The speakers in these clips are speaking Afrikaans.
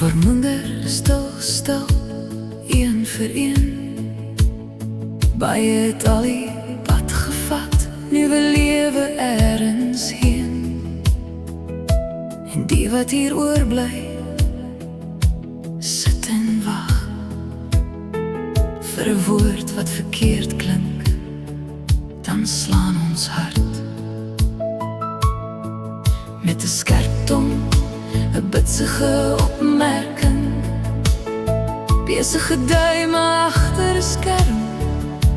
Verminder stil, een vir een. Baie het al die pad gevat, nuwe lewe ergens heen. En die wat hier oorbly, sit en wag vir 'n woord wat verkeerd klink, dan slaan ons hart. Met 'n skerp tong, 'n bitsige opmerking, besige duime agter 'n skerm,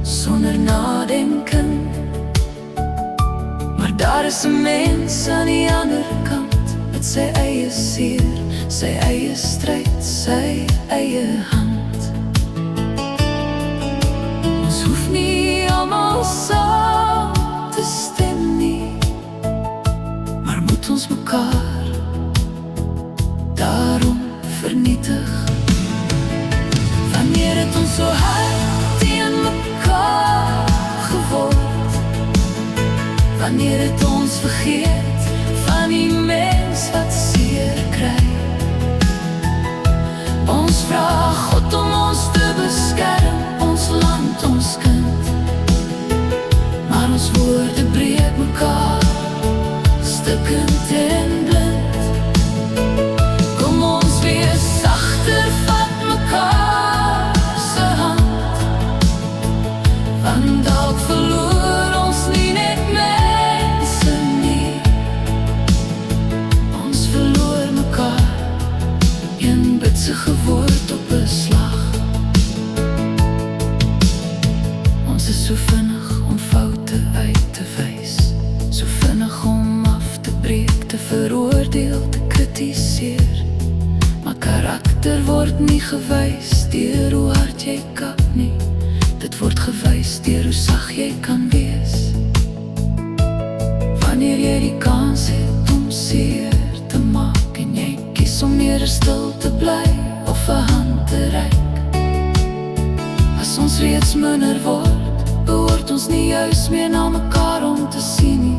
sonder nadenken. Maar daar is 'n mens aan die ander kant, met sy eie seer, sy eie stryd, sy eie hand. Ons hoef nie almal saam te stem nie, maar moet ons mekaar daarom vernietig. Wanneer het ons so hard teen mekaar geword? Wanneer het ons vergeet van die mens wat seer kry? Ons vra God om ons te beskerm, ons land, ons kind. Maar ons woorde breek mekaar, stukkend en blind. Kom ons wees sagter, vat mekaar se hand, want dalk verloor ons nie net mense nie, ons verloor mekaar, een bitsige woord op 'n slag. Ons is so vinnig om foute uit te wys, so vinnig om af te breek, te veroordeel, te kritiseer. Maar karakter word nie gewys deur hoe hard jy kap nie, dit word gewys deur hoe sag jy kan wees. Wanneer jy die kans het om seer te maak en jy kies om eerder stil te bly of 'n hand te reik. As ons reeds minder word, behoort ons nie juis meer na mekaar om te sien nie.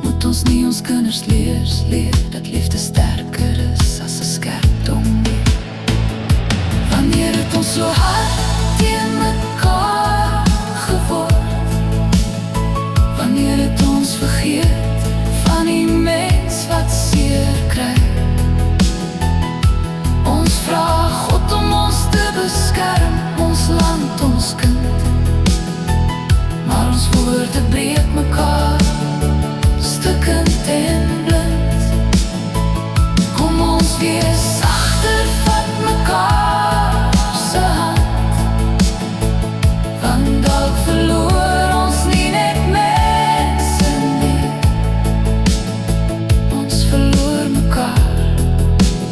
Moet ons nie ons kinders leer dat liefde sterker is as 'n skerp tong nie. Wanneer het ons so hard teen mekaar geword? Wanneer het ons vergeet van die mens wat seer kry? Ons vra God om ons te beskerm, ons land, ons kind. Maar ons woorde breek mekaar, stukkend en blind. Kom ons wees sagter, vat mekaar se hand, want dalk verloor ons nie net mense nie, ons verloor mekaar,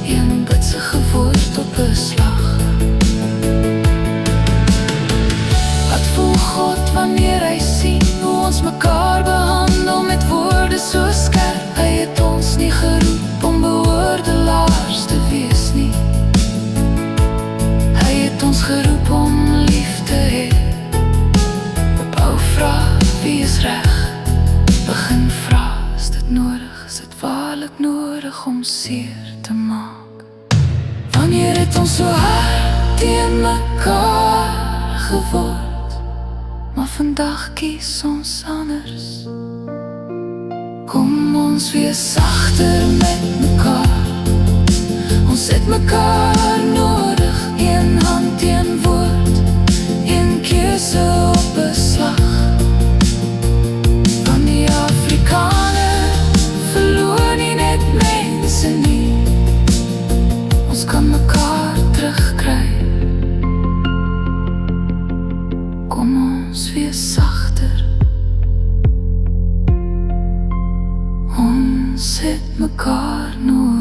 een bitsige woord op 'n slag. Wat voel God wanneer hy sien hoe ons mekaar behandel met woorde so skerp? Hy het ons nie geroep om beoordelaars te wees nie, hy het ons geroep om lief te hê. Ophou vra, wie is reg? Begin vra, is dit nodig? Is dit waarlik nodig om seer te maak? Wanneer het ons so hard teen mekaar geword? Maar vandag kies ons anders. Kom ons wees sagter met mekaar, ons het mekaar nodig, een hand, een woord, een keuse op 'n slag. Van die Afrikaner verloor nie net mense nie, ons kan mekaar terugkry. Kom ons wees sagter, ons het mekaar nodig.